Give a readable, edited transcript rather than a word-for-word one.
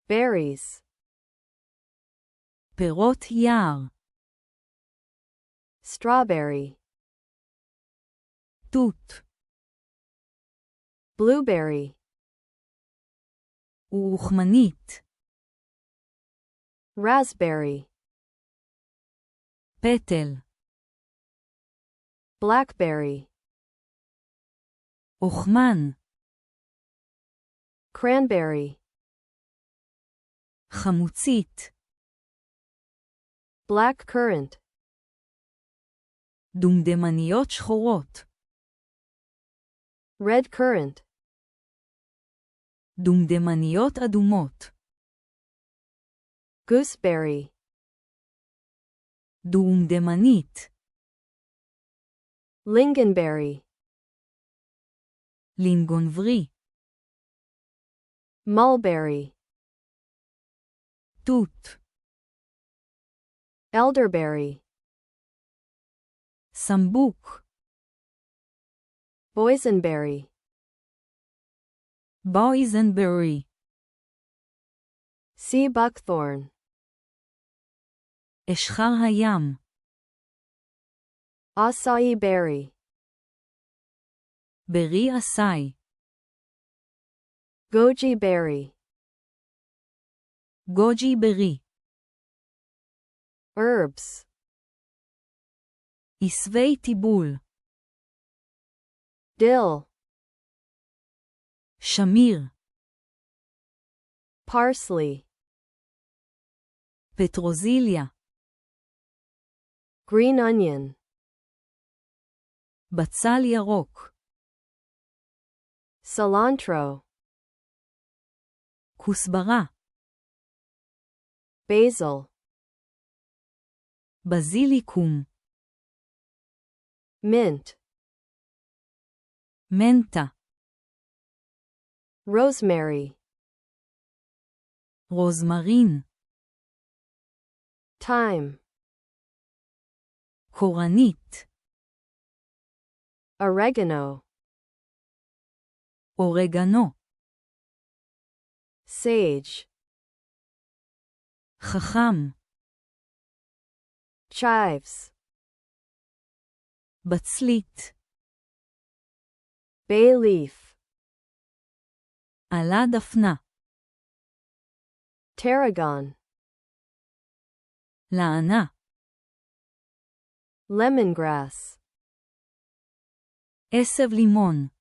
berries, פירות יער, strawberry, תות, blueberry, ורוחמנית, raspberry, פטל, blackberry, אוכמן, cranberry, חמוצית, black currant, דומדמניות שחורות, red currant, דומדמניות אדומות, gooseberry, דומדמנית, lingonberry, לינגונברי, mulberry, תות, elderberry, סמבוק, boysenberry, בויזנברי, sea buckthorn, אשחר הים, acai berry, ברי עשי, goji berry, גוג'י ברי, herbs, עשבי תיבול, dill, שמיר, parsley, פטרוזיליה, green onion, בצל ירוק, cilantro, כוסברה, basil, בזיליקום, mint, מנטה, rosemary, רוזמרין, thyme, קורנית, oregano, אורגנו, sage, חכם, chives, בצלית, bay leaf, עלה דפנה, tarragon, לענה, lemongrass, עשב לימון,